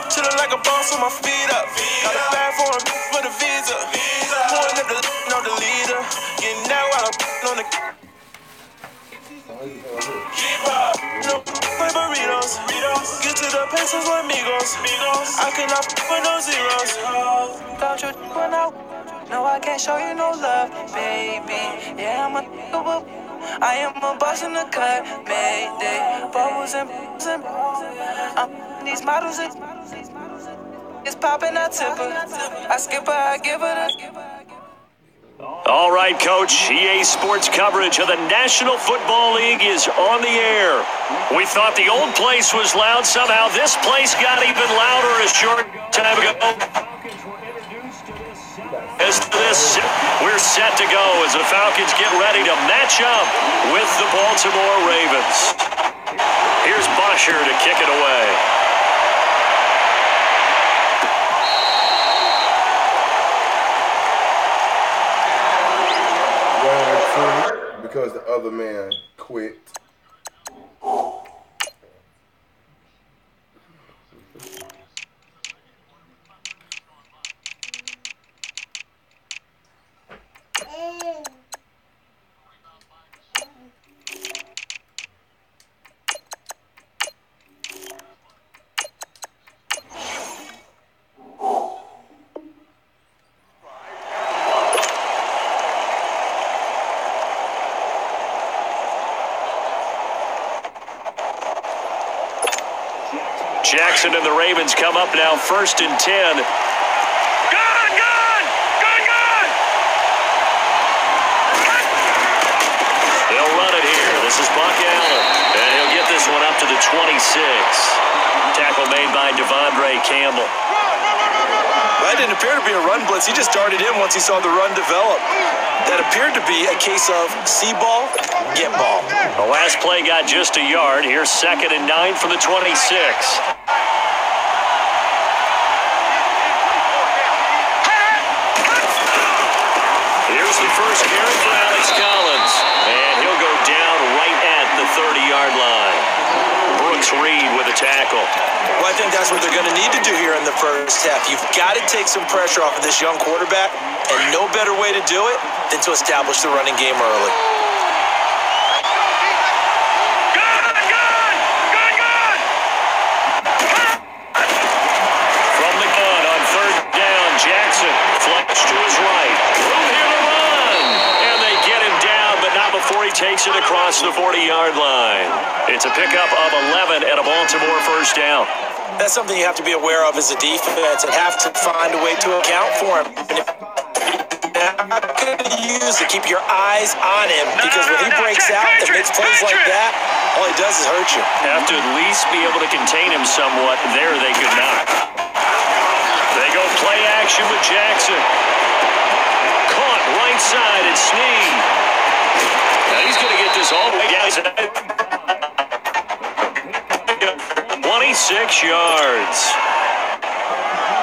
Chillin' like a boss with my feet up. Got a bag for the visa. Pulling up the leader. Getting out while I'm on the no, play burritos. Get to the pesos with amigos. I cannot with no zeros. Don't you run out? No, I can't show you no love, baby. Yeah, I am a boss in the cut, Mayday. Bubbles and these models it's popping that tipper. I skip her, I give her the. All right, Coach. EA Sports coverage of the National Football League is on the air. We thought the old place was loud. Somehow this place got even louder a short time ago. As to this, we're set to go as the Falcons get ready to match up with the Baltimore Ravens. Here's Bosher to kick it away. Because the other man quit. Jackson and the Ravens come up now, 1st and 10. Gun! They'll run it here. This is Buck Allen, and he'll get this one up to the 26. Tackle made by Devondre Campbell. That didn't appear to be a run blitz. He just darted in once he saw the run develop. That appeared to be a case of see ball, get ball. The last play got just a yard. Here's 2nd and 9 from the 26. Here's the first carry for Alex Collins, and he'll go down right at the 30-yard line. Brooks Reed with a tackle. Well, I think that's what they're going to need to do here in the first half. You've got to take some pressure off of this young quarterback, and no better way to do it than to establish the running game early. From the gun on 3rd down, Jackson flush to his right. Room here to run, and they get him down, but not before he takes it across the 40-yard line. It's a pickup of 11 and a Baltimore first down. That's something you have to be aware of as a defense and have to find a way to account for him. And I'm going to use it. Keep your eyes on him, because when he breaks out and makes plays like that, all he does is hurt you. Have to at least be able to contain him somewhat. There they could not. They go play action with Jackson. Caught right side at Snead. Now he's going to get this all the way down. 26 yards.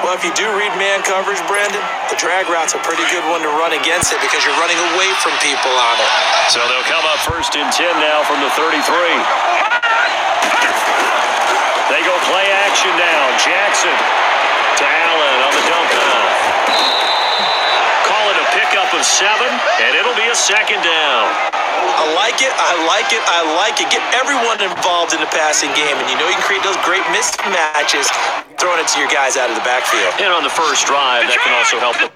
Well, if you do read man coverage, Brandon, the drag route's a pretty good one to run against it because you're running away from people on it. So they'll come up 1st and 10 now from the 33. They go play action now. Jackson to Allen on the dump off. Call it a pickup of 7, and it'll be a 2nd down. I like it. Get everyone involved in the passing game, and you know you can create those great mismatches throwing it to your guys out of the backfield. And on the first drive, that can also help them.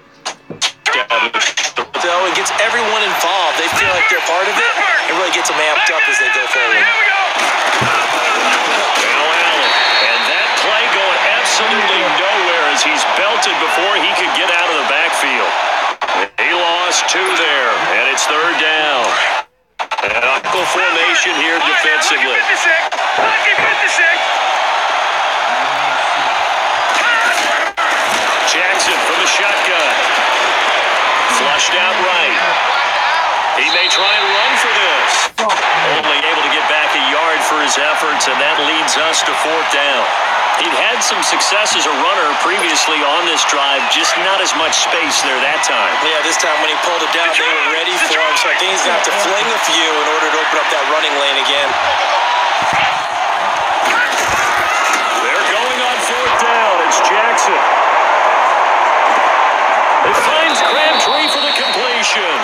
So it gets everyone involved. They feel like they're part of it. It really gets them amped up as they go forward. Now Allen, and that play going absolutely nowhere as he's belted before he could get out of the backfield. He lost 2 there, and it's 3rd down. An nickel formation here defensively. Jackson from the shotgun. Flushed out right. He may try and run for this. Only able to get back a yard for his efforts, and that leads us to 4th down. He'd had some success as a runner previously on this drive, just not as much space there that time. Yeah, this time when he pulled it down, they were ready for him, so I think he's going to have to fling a few in order to open up that running lane again. They're going on fourth down. It's Jackson. It finds Crabtree for the completion.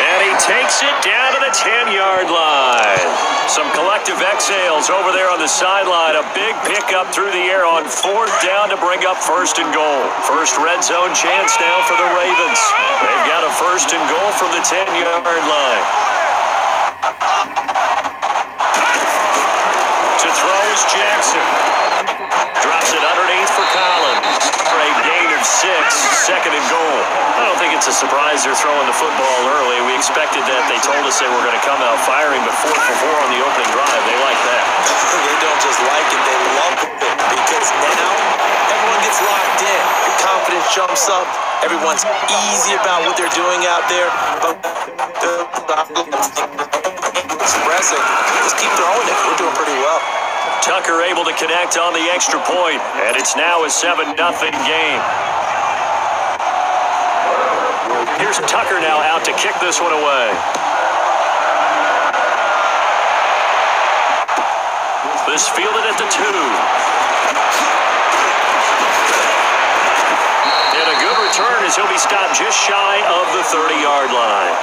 And he takes it down to the 10-yard line. Some collective exhales over there on the sideline. A big pickup through the air on fourth down to bring up first and goal. First red zone chance now for the Ravens. They've got a first and goal from the 10-yard line. To throw is Jackson. Drops it underneath for Collins. For a gain of 6, second and goal. I don't think it's a surprise they're throwing the football early. We expected that. They told us they were going to come out firing, but 4 for 4 on the opening drive. They like that. They don't just like it, they love it, because now everyone gets locked in. Your confidence jumps up. Everyone's easy about what they're doing out there. But expressing, just keep throwing it. We're doing pretty well. Tucker able to connect on the extra point, and it's now a 7-0 game. Here's Tucker now out to kick this one away. This fielded at the 2. And a good return as he'll be stopped just shy of the 30-yard line.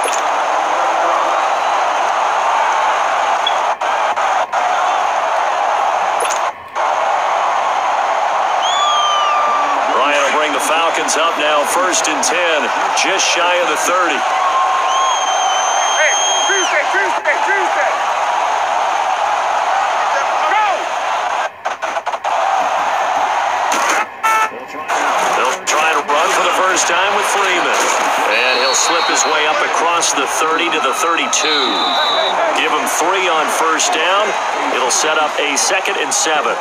Falcons up now, first and 10, just shy of the 30. Hey, Tuesday. Go! They'll try to run for the first time with Freeman. And he'll slip his way up across the 30 to the 32. Give him 3 on first down. It'll set up a 2nd and 7.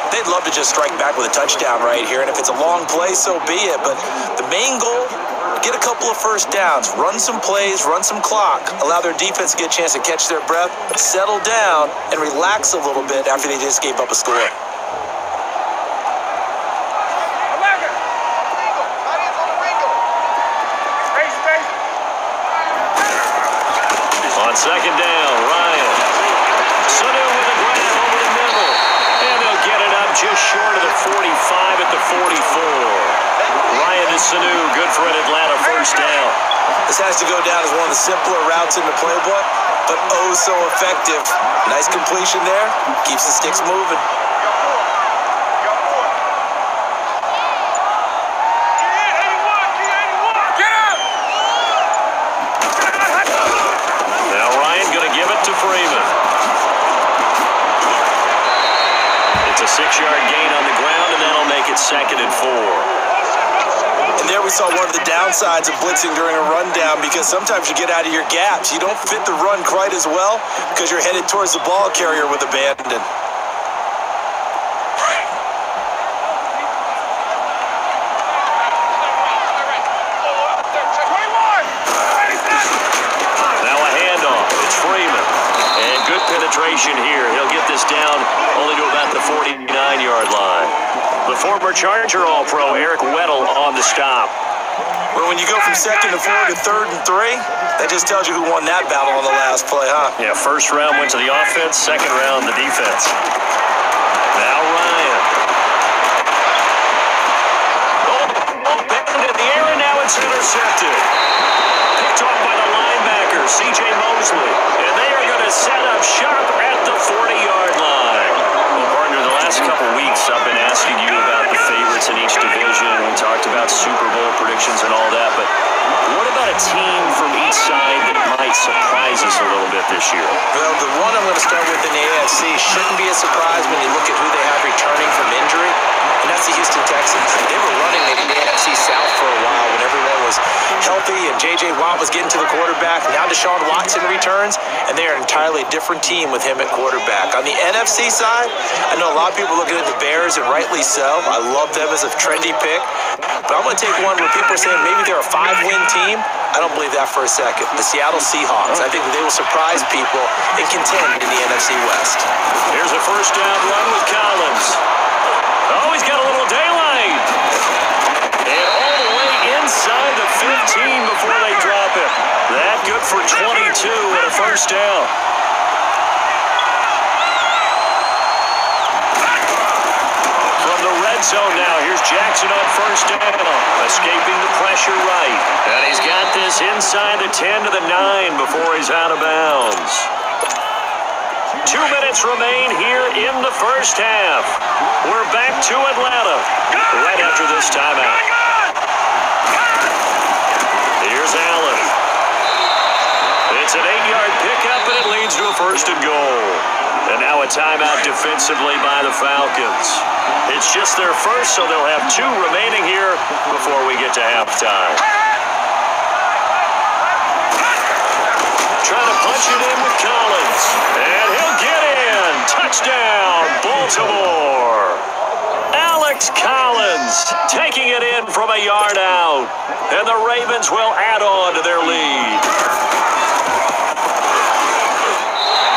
They'd love to just strike back with a touchdown right here, and if it's a long play, so be it. But the main goal, get a couple of first downs, run some plays, run some clock, allow their defense to get a chance to catch their breath, settle down, and relax a little bit after they just gave up a score. On second down, Ryan. Sanu with the grab over the middle. And they'll get it up just short of the 45 at the 44. Ryan to Sanu, good for an Atlanta first down. This has to go down as one of the simpler routes in the playbook, but oh so effective. Nice completion there. Keeps the sticks moving. To Freeman. It's a 6-yard gain on the ground, and that'll make it 2nd and 4. And there we saw one of the downsides of blitzing during a rundown, because sometimes you get out of your gaps. You don't fit the run quite as well because you're headed towards the ball carrier with abandon. Penetration here. He'll get this down only to about the 49-yard line. The former Charger All-Pro Eric Weddle on the stop. Well, when you go from 2nd to 4 to 3rd and 3, that just tells you who won that battle on the last play, huh? Yeah, first round went to the offense, second round the defense. Now Ryan. Back into the air, and now it's intercepted. Picked off by the linebacker, C.J. Mosley. And they are going to set up shop at the 40-yard line. Well, partner, the last couple weeks I've been asking you about the favorites in each division. We talked about Super Bowl predictions and all that, but what about a team from each side that might surprise us a little bit this year? Well, the one I'm going to start with in the AFC shouldn't be a surprise when you look at who they have returning from injury, and that's the Houston Texans. They were running the AFC South for a while when everyone was healthy and J.J. Watt was getting to the quarterback. Now Deshaun Watson returns, and they are an entirely different team with him at quarterback. On the NFC side, I know a lot of people are looking at the Bears, and rightly so. I love them as a trendy pick. But I'm going to take one where people are saying maybe they're a 5-win team. I don't believe that for a second. The Seattle Seahawks. I think that they will surprise people and contend in the NFC West. Here's a first down run with Collins. Oh, he's got a little daylight. And all the way inside the 15 before they drop it. That good for 22 and a first down. From the red zone now, here's Jackson on first down. Escaping the pressure right. And he's got this inside the 10 to the 9 before he's out of bounds. 2 minutes remain here in the first half. We're back to Atlanta right after this timeout. Here's Allen. It's an 8-yard pickup, and it leads to a first and goal. And now a timeout defensively by the Falcons. It's just their first, so they'll have 2 remaining here before we get to halftime. Trying to punch it in with Collins. And he'll get in. Touchdown, Baltimore. Alex Collins taking it in from a yard out. And the Ravens will add on to their lead.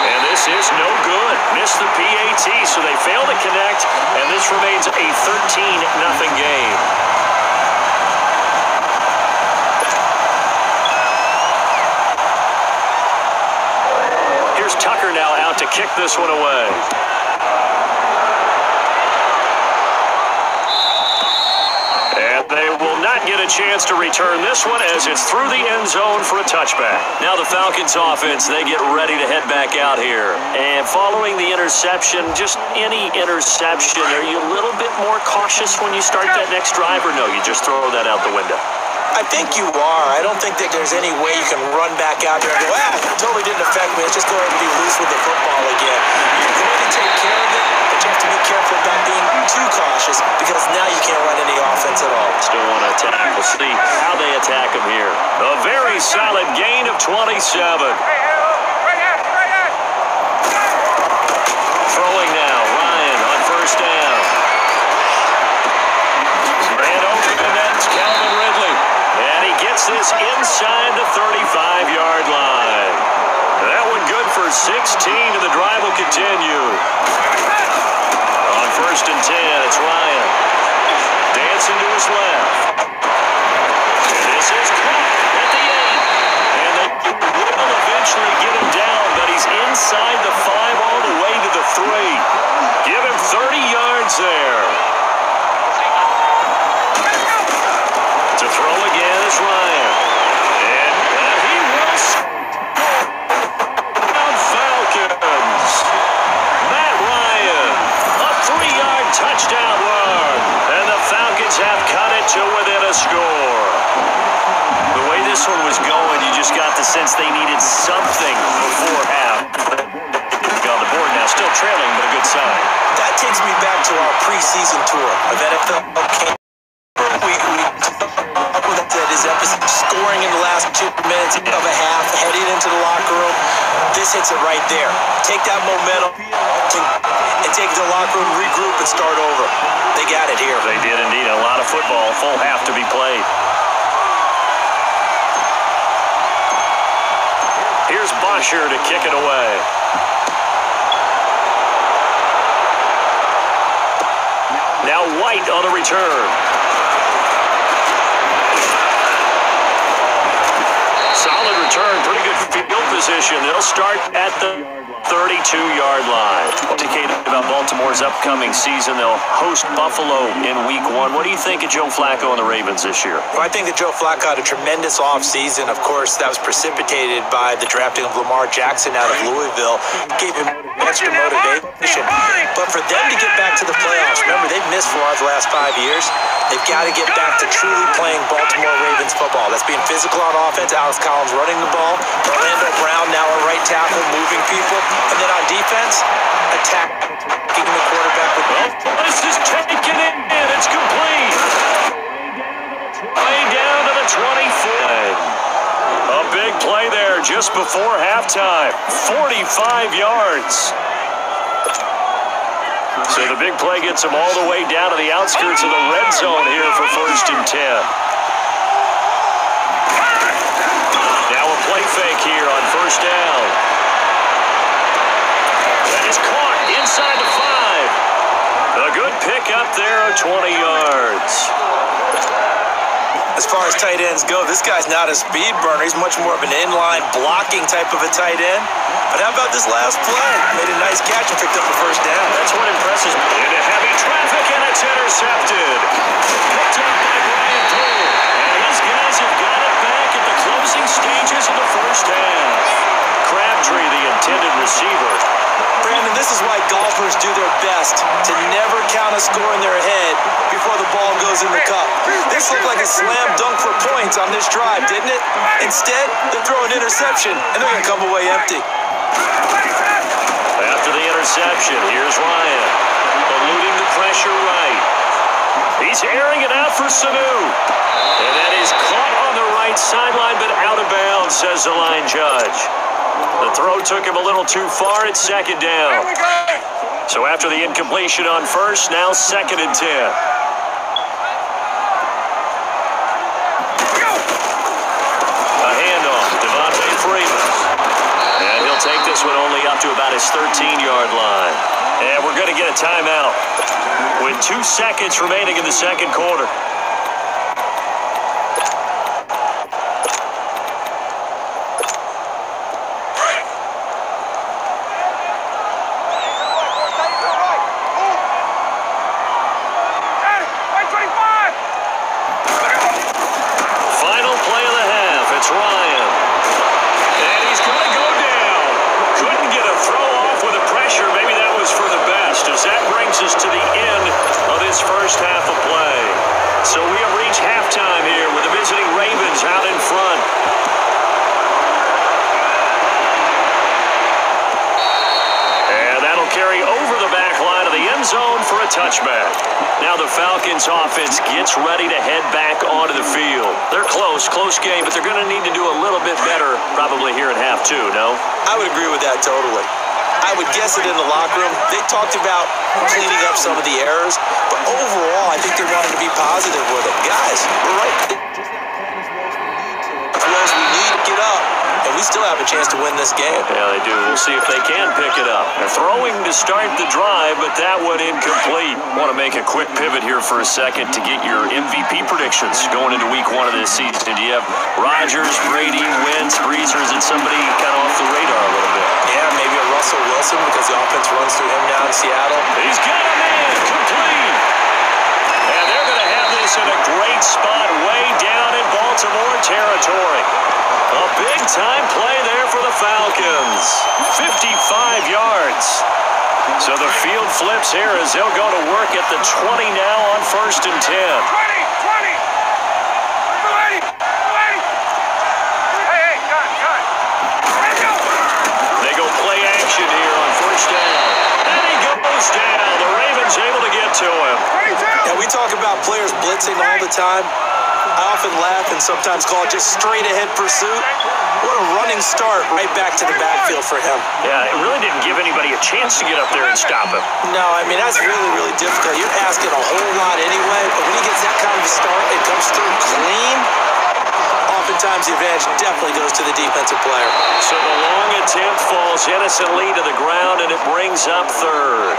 And this is no good. Missed the PAT, so they fail to connect. And this remains a 13-0 game. Tucker now out to kick this one away. And they will not get a chance to return this one as it's through the end zone for a touchback. Now the Falcons offense, they get ready to head back out here. And following the interception, just any interception, are you a little bit more cautious when you start that next drive, or no, you just throw that out the window? I think you are. I don't think that there's any way you can run back out there and go, it totally didn't affect me. Let's just go ahead and be loose with the football again. You're going to take care of it, but you have to be careful about being too cautious because now you can't run any offense at all. Still want to attack. We'll see how they attack him here. A very solid gain of 27. Throwing now. Ryan on first down. And over the net's Calvin Ridley. And he gets this inside the 35-yard line. That one good for 16, and the drive will continue. On first and 10, it's Ryan. Dancing to his left. And this is caught at the 8. And they will eventually get him down, but he's inside the 5 all the way to the 3. Give him 30 yards there. To throw again is Ryan. And he will score. Falcons. Matt Ryan. A 3-yard touchdown run. And the Falcons have cut it to within a score. The way this one was going, you just got the sense they needed something before half. On the board now, still trailing, but a good sign. That takes me back to our preseason tour of NFL camp. His emphasis scoring in the last 2 minutes of a half, heading into the locker room. This hits it right there. Take that momentum and take it to the locker room, regroup, and start over. They got it here. They did indeed. A lot of football, full half to be played. Here's Bosher to kick it away. Now White on the return. Solid return, pretty good field position. They'll start at the 32-yard line. Indicated about Baltimore's upcoming season. They'll host Buffalo in Week 1. What do you think of Joe Flacco and the Ravens this year? Well, I think that Joe Flacco had a tremendous offseason. Of course, that was precipitated by the drafting of Lamar Jackson out of Louisville. Gave him extra motivation. But for them to get back to the playoffs, remember, they've missed 4 out of the last 5 years. They've got to get back to truly playing Baltimore Ravens football. That's being physical on offense. Alex Collins running the ball. Orlando Brown now a right tackle, moving people. And then on defense, attacking the quarterback with this is taken in. It's complete. Way down to the 24. A big play there just before halftime. 45 yards. So the big play gets them all the way down to the outskirts of the red zone here for first and 10. Now a play fake here on first down. That is caught inside the 5. A good pick up there of 20 yards. As far as tight ends go, this guy's not a speed burner. He's much more of an inline blocking type of a tight end. But how about this last play? Made a nice catch and picked up the first down. That's what impresses me. Into heavy traffic, and it's intercepted. Picked up by Brian Poole. And these guys have got it back at the closing stages of the first half. Crabtree, the intended receiver. Brandon, this is why golfers do their best to never count a score in their head before the ball goes in the cup. This looked like a slam dunk for points on this drive, didn't it? Instead, they throw an interception, and they're going to come away empty. After the interception, here's Ryan. Eluding the pressure right. He's airing it out for Sanu. And that is caught on the right sideline, but out of bounds, says the line judge. The throw took him a little too far. It's second down. So after the incompletion on first, now 2nd and 10. A handoff, Devontae Freeman. And he'll take this one only up to about his 13-yard line. And we're going to get a timeout with 2 seconds remaining in the second quarter. Touchback. Now the Falcons offense gets ready to head back onto the field. They're close game, but they're going to need to do a little bit better probably here in half 2, no? I would agree with that totally. I would guess it in the locker room. They talked about cleaning up some of the errors, but overall, I think they wanted to be positive with it. Guys, we're right as well as we need to get up, and we still have a chance to win this game. Yeah, they do. We'll see if they can pick it up. They're throwing to start the drive, but that one incomplete. Want to make a quick pivot here for a second to get your MVP predictions going into week 1 of this season. Do you have Rodgers, Brady, Wentz, Brees, or is it somebody kind of off the radar a little bit? Yeah, maybe a Russell Wilson because the offense runs through him down in Seattle. He's got a man complete. And they're going to have this in a great spot way down in Baltimore territory. A big-time play there for the Falcons. 55 yards. So the field flips here as they'll go to work at the 20 now on 1st and 10. 20! Hey, gun! They go play action here on 1st down. And he goes down. The Ravens able to get to him. 22! Yeah, we talk about players blitzing all the time. I often laugh and sometimes call it just straight-ahead pursuit. What a running start right back to the backfield for him. Yeah, it really didn't give anybody a chance to get up there and stop him. No, I mean, that's really, really difficult. You're asking a whole lot anyway, but when he gets that kind of a start, it comes through clean. Oftentimes, the advantage definitely goes to the defensive player. So the long attempt falls innocently to the ground, and it brings up 3rd.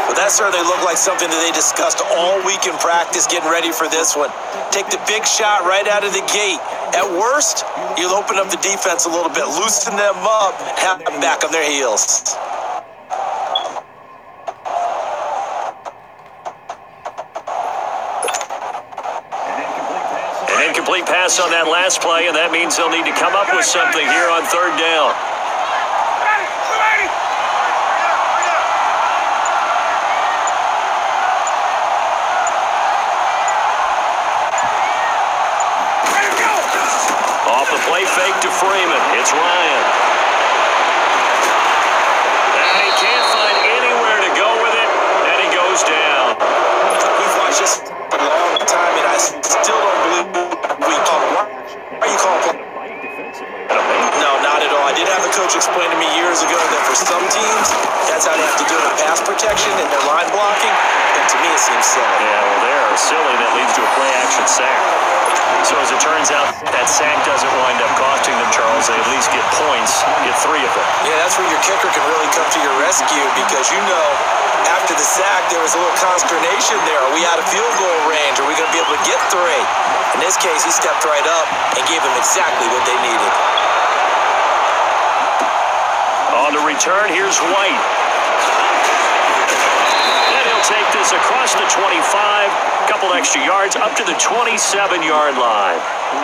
Well, that certainly looked like something that they discussed all week in practice getting ready for this one. Take the big shot right out of the gate. At worst, you'll open up the defense a little bit, loosen them up, have them back on their heels. An incomplete pass on that last play, and that means they'll need to come up with something here on 3rd down. Play fake to Freeman. It's Ryan. And he can't find anywhere to go with it, and he goes down. We've watched this for a long time, and I still don't believe we call it. Why are you calling play? No, not at all. I did have Another coach explained to me years ago that for some teams, that's how they have to do it in pass protection and their line blocking. And to me, it seems silly. Yeah, well, they're silly. That leads to a play-action sack. So as it turns out, that sack doesn't wind up costing them, Charles. They at least get points, get 3 of them. Yeah, that's where your kicker can really come to your rescue because after the sack, there was a little consternation there. Are we out of field goal range? Are we going to be able to get 3? In this case, he stepped right up and gave them exactly what they needed. On the return, here's White. And he'll take this across the 25, couple extra yards, up to the 27-yard line.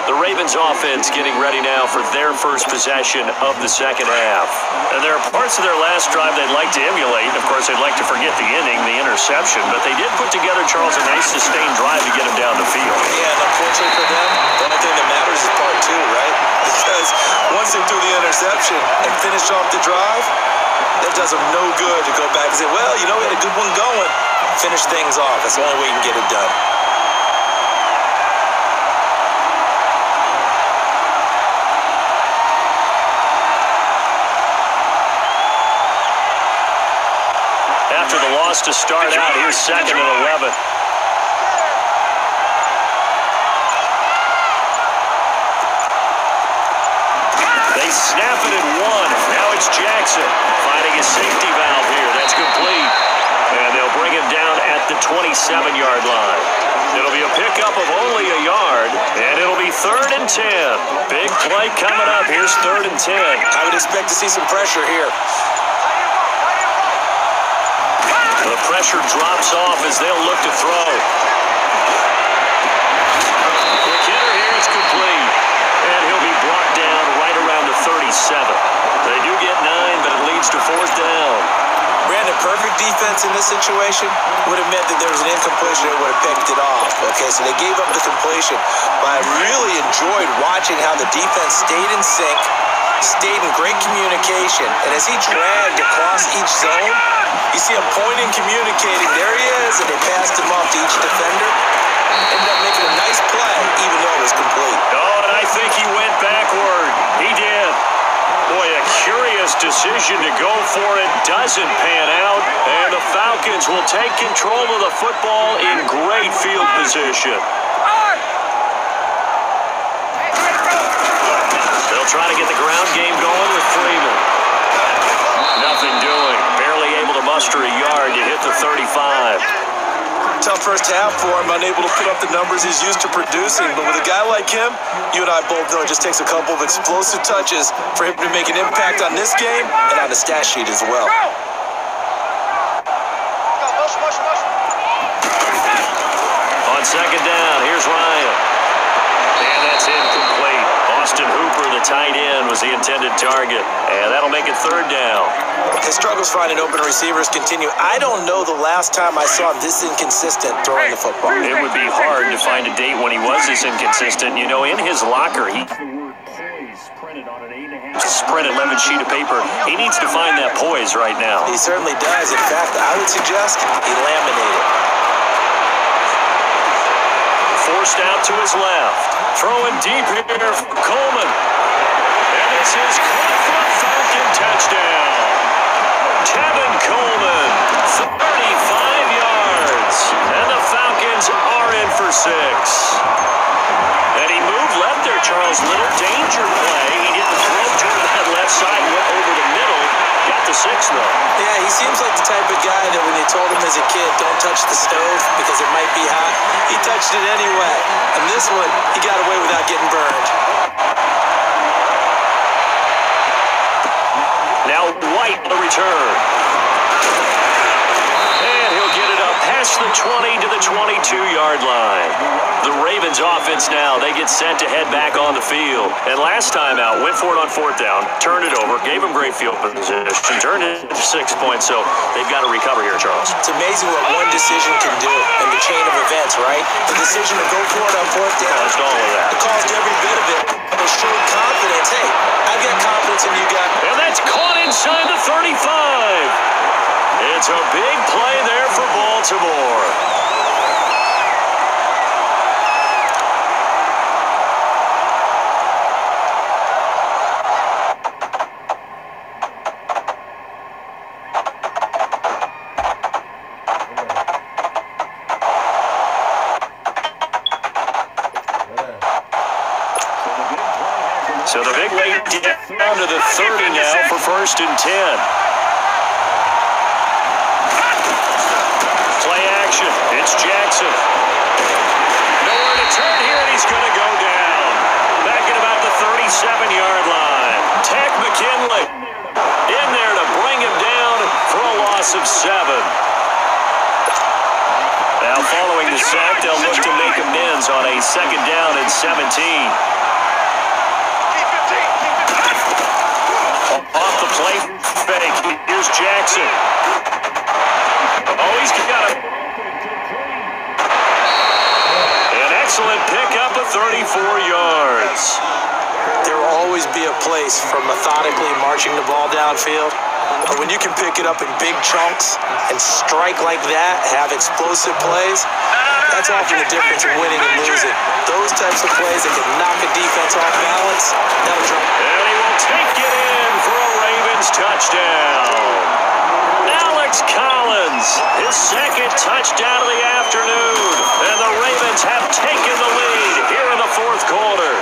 The Ravens offense getting ready now for their first possession of the second half. And there are parts of their last drive they'd like to emulate. Of course, they'd like to forget the inning, the interception, but they did put together, Charles, a nice sustained drive to get him down the field. Yeah, and unfortunately for them, the only thing that matters is part 2, right? Because once they threw the interception and finished off the drive, that does them no good to go back and say, well, we had a good one going. Finish things off. That's the only way you can get it done. After the loss to start out, here's 2nd and 11. They snap it at 1. Now it's Jackson finding a safety valve here. That's complete. And they'll bring him down at the 27-yard line. It'll be a pickup of only a yard, and it'll be 3rd and 10. Big play coming up. Here's 3rd and 10. I would expect to see some pressure here. The pressure drops off as they'll look to throw. The hitter here is complete, and he'll be brought down right around the 37. They do get 9, but it leads to 4th down. Brandon, perfect defense in this situation would have meant that there was an incompletion that would have picked it off. Okay, so they gave up the completion. But I really enjoyed watching how the defense stayed in sync, stayed in great communication, and as he dragged across each zone, you see him pointing, communicating. There he is, and they passed him off to each defender. Ended up making a nice play, even though it was complete. Oh, and I think he went backward. He did. Boy, a curious decision to go for it. Doesn't pan out, and the Falcons will take control of the football in great field position. They'll try to get the ground game going with Freeman. Nothing doing. Barely able to muster a yard to hit the 35. Tough first half for him, unable to put up the numbers he's used to producing. But with a guy like him, you and I both know it just takes a couple of explosive touches for him to make an impact on this game and on the stat sheet as well. On 2nd down, here's Ryan. And that's incomplete. Austin Hooper, the tight end, was the intended target. And that'll make it 3rd down. His struggles finding open receivers continue. I don't know the last time I saw him this inconsistent throwing the football. It would be hard to find a date when he was this inconsistent. In his locker, he printed 11 sheet of paper. He needs to find that poise right now. He certainly does. In fact, I would suggest he laminate it. Forced out to his left. Throwing deep here for Coleman. And this is caught for a Falcon touchdown. Tevin Coleman, 35 yards. And the Falcons are in for 6. And he moved left there, Charles. Little danger play. He didn't throw to that left side, went over the middle. Got the 6, though. Yeah, he seems like the type of guy that when they told him as a kid, don't touch the stove because it might be hot, he touched it anyway. And this one, he got away without getting burned. Now White the return. And he'll get it up past the 20 to the 22-yard line. The Ravens offense now, they get set to head back on the field. And last time out, went for it on 4th down, turned it over, gave him great field position, turned it into 6 points, so they've got to recover here, Charles. It's amazing what one decision can do in the chain of events, right? The decision to go for it on 4th down. Caused all of that. It caused every bit of it. It showed confidence. Hey, I've got confidence in you guys. And that's caught inside the 35. It's a big play there for Baltimore. Down to the 30 now for 1st and 10. Play action. It's Jackson. Nowhere to turn here, and he's going to go down. Back at about the 37-yard line. Tech McKinley in there to bring him down for a loss of 7. Now following the sack, they'll look to make amends on a 2nd down and 17. Off the play fake. Here's Jackson. Oh, he's got it. An excellent pickup of 34 yards. There will always be a place for methodically marching the ball downfield. But when you can pick it up in big chunks and strike like that, have explosive plays, that's often the difference in winning and losing. Those types of plays that can knock a defense off balance, that'll drop. And he will take it in for a Ravens touchdown. Alex Collins, his 2nd touchdown of the afternoon. And the Ravens have taken the lead here in the 4th quarter.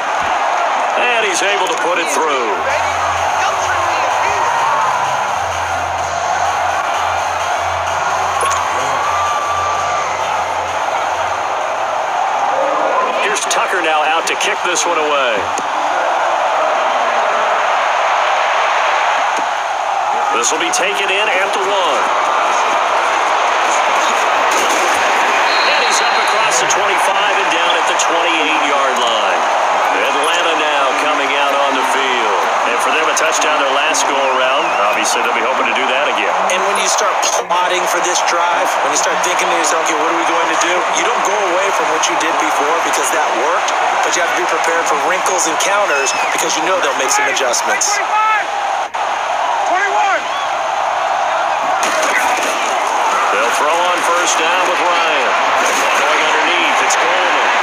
And he's able to put it through. Here's Tucker now out to kick this one away. This will be taken in at the 1. And he's up across the 25 and down at the 28-yard line. Atlanta now coming out on the field. And for them, a touchdown their last go-around. Obviously, they'll be hoping to do that again. And when you start plotting for this drive, when you start thinking to yourself, okay, what are we going to do? You don't go away from what you did before because that worked, but you have to be prepared for wrinkles and counters because you know they'll make some adjustments. 21. They'll throw on 1st down with Ryan. Going underneath, it's Coleman.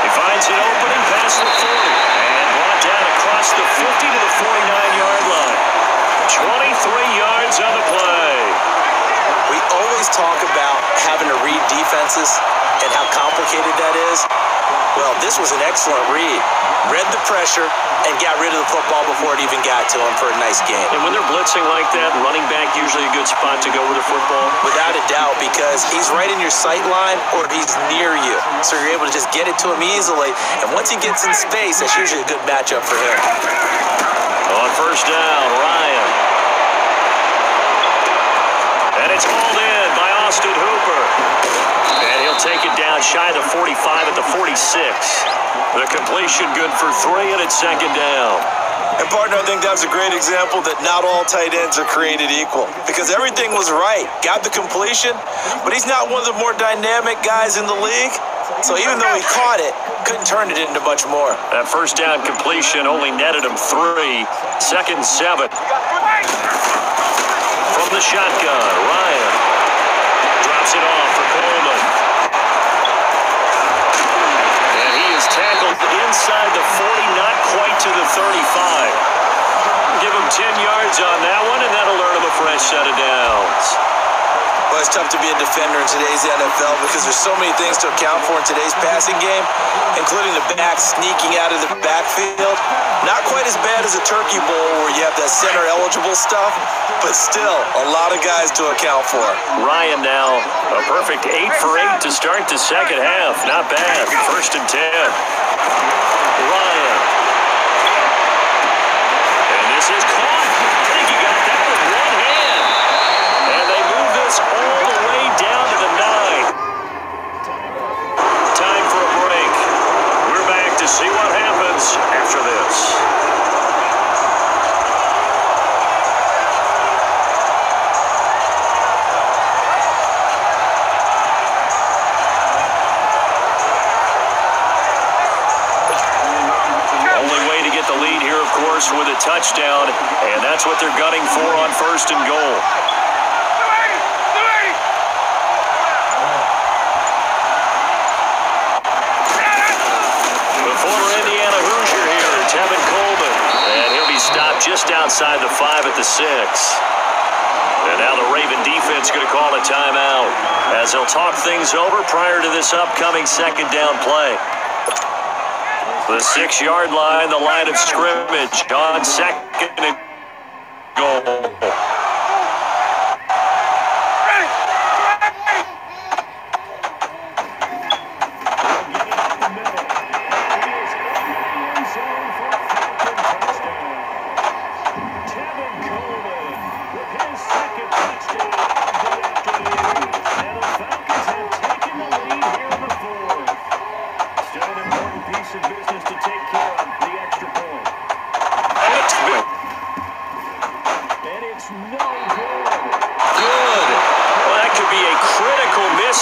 He finds an opening past the 40 and brought down across the 50 to the 49-yard line. 23 yards on the play. We always talk about having to read defenses and how complicated that is. Well, this was an excellent read. Read the pressure and got rid of the football before it even got to him for a nice game. And when they're blitzing like that, running back usually a good spot to go with the football. Without a doubt, because he's right in your sight line or he's near you. So you're able to just get it to him easily. And once he gets in space, that's usually a good matchup for him. On 1st down, Ryan. And it's hauled in by Austin Hooper. And he'll take it down shy of the 45 at the 46. The completion good for 3, and it's 2nd down. And partner, I think that was a great example that not all tight ends are created equal. Because everything was right. Got the completion, but he's not one of the more dynamic guys in the league. So even though he caught it, couldn't turn it into much more. That 1st down completion only netted him 3. 2nd and 7. From the shotgun, Ryan drops it off for Coleman. And he is tackled inside the 40, not quite to the 35. Give him 10 yards on that one, and that'll earn him a fresh set of downs. Well, it's tough to be a defender in today's NFL because there's so many things to account for in today's passing game, including the back sneaking out of the backfield. Not quite as bad as a turkey bowl where you have that center-eligible stuff, but still a lot of guys to account for. Ryan now a perfect 8 for 8 to start the 2nd half. Not bad. 1st and 10. Ryan. And this is caught. I think he got that with one hand. And they move this all the way down to the 9. Time for a break. We're back to see what happens after this. With a touchdown, and that's what they're gunning for on 1st and goal. The former Indiana Hoosier here, Tevin Coleman, and he'll be stopped just outside the 5 at the 6. And now the Raven defense going to call a timeout as they'll talk things over prior to this upcoming 2nd down play. The 6-yard line, the line of scrimmage on second and goal.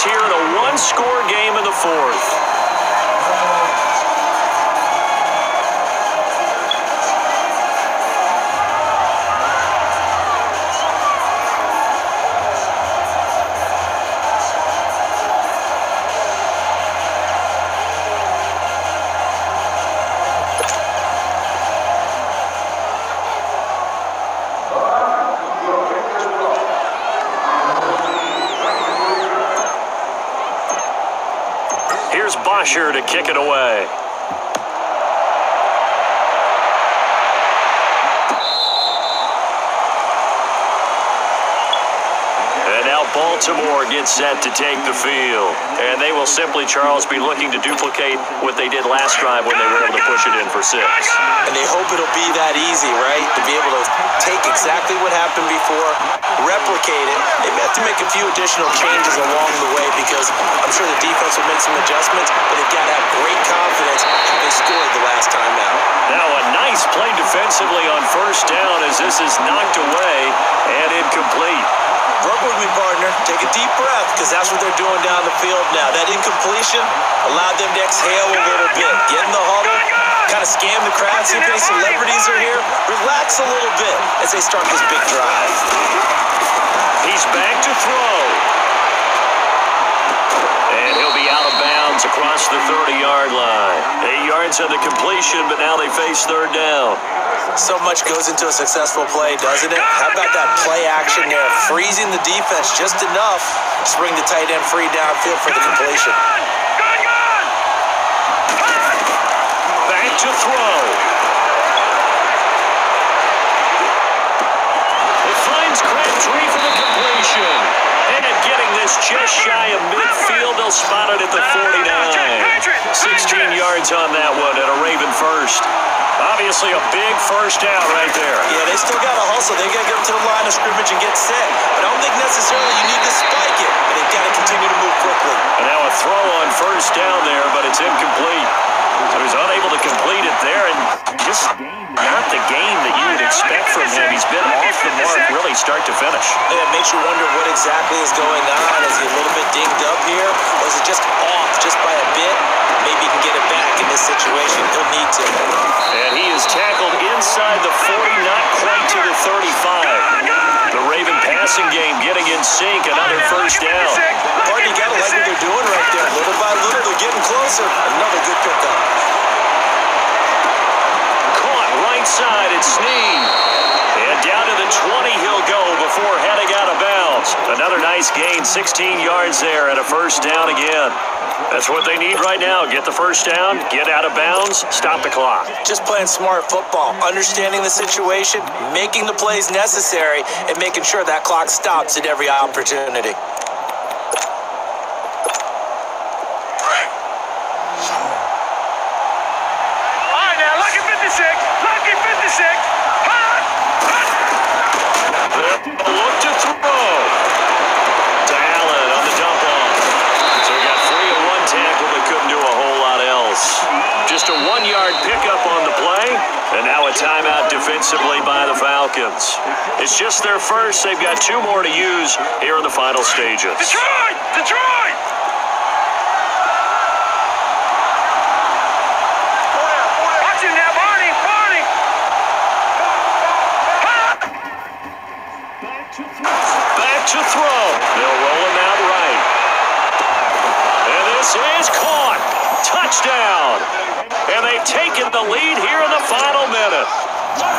Here in a one-score game in the fourth. Here's Bosher to kick it away. And now Baltimore gets set to take the field. And they will simply, Charles, be looking to duplicate what they did last drive when they were able to push it in for 6. And they hope it'll be that easy, right? To be able to take exactly what happened before, replicate it. They may have to make a few additional changes along the way because I'm sure the defense will make some adjustments, but they've got to have great confidence having scored the last time out. Now a nice play defensively on first down as this is knocked away and incomplete. Work with me, partner. Take a deep breath because that's what they're doing down the field now. That incompletion allowed them to exhale a little bit. Get in the huddle, kind of scam the crowd, see if any celebrities are here. Relax a little bit as they start this big drive. He's back to throw. And he'll be out of bounds across the 30-yard line. 8 yards on the completion, but now they face third down. So much goes into a successful play, doesn't it? How about that play action there? Freezing the defense just enough to bring the tight end free downfield for the completion. Back to throw. It finds Crabtree for the completion. And getting this just shy of midfield, they'll spot it at the 49. 16 yards on that one and a Raven first. Obviously a big first down right there. Yeah, they still got to hustle. They got to get up to the line of scrimmage and get set. But I don't think necessarily you need to spike it. But they've got to continue to move quickly. And now a throw on first down there, but it's incomplete. So he's unable to complete it there, and just not the game that you would expect from him. He's been off the mark really start to finish. Yeah, it makes you wonder what exactly is going on. Is he a little bit dinged up here? Or is it just off just by a bit? Maybe he can get it back in this situation. He'll need to. And he is tackled inside the 40, not quite to the 35. The Raven passing game getting in sync, another first down. Party got to like what they're doing right there. Little by little, they're getting closer. Another good pickup. Caught right side at Snead. And down to the 20 he'll go before heading out of bounds. Another nice gain, 16 yards there and a first down again. That's what they need right now. Get the first down, get out of bounds, stop the clock. Just playing smart football, understanding the situation, making the plays necessary, and making sure that clock stops at every opportunity. All right, now, lucky 56. Lucky 56. Look to throw. To Allen on the dump off. So we got 3 and 1 tackle, but couldn't do a whole lot else. Just a 1-yard pickup on the play, and now a timeout defensively by the Falcons. It's just their first. They've got 2 more to use here in the final stages. Detroit! Detroit! Watch him now, Barney! Barney! Back to throw. They'll roll him out right. And this is caught. Touchdown. And they've taken the lead here in the final minute.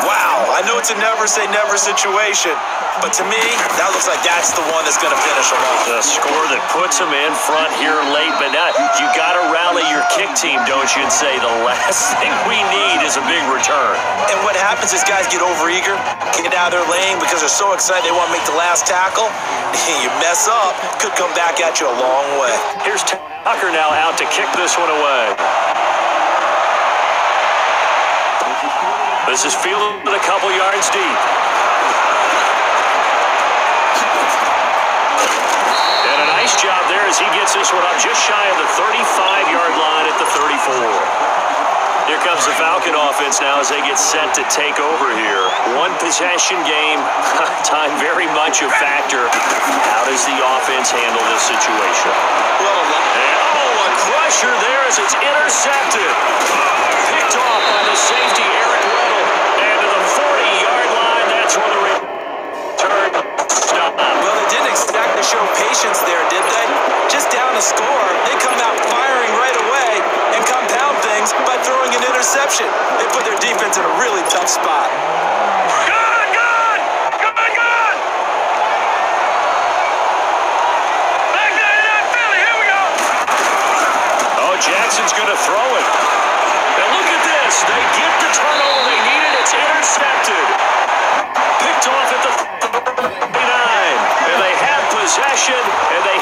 Wow, I I know it's a never-say-never situation, but to me, that looks like that's the one that's going to finish them off. The score that puts them in front here late, but now you got to rally your kick team, don't you, and say the last thing we need is a big return. And what happens is guys get overeager, get out of their lane because they're so excited they want to make the last tackle. You mess up, could come back at you a long way. Here's Tucker now out to kick this one away. This is fielded a couple yards deep. And a nice job there as he gets this one up just shy of the 35-yard line at the 34. Here comes the Falcon offense now as they get set to take over here. One possession game, time very much a factor. How does the offense handle this situation? And a crusher there as it's intercepted. Picked off by the safety, Eric Weddle. And to the 40-yard line, that's where the return stopped. Well, they didn't exactly show patience there, did they? Just down a score, they come out firing right away and compound things by throwing an interception. They put their defense in a really tough spot. Jackson's going to throw it. And look at this. They get the turnover they needed. It's intercepted. Picked off at the 39. And they have possession, and they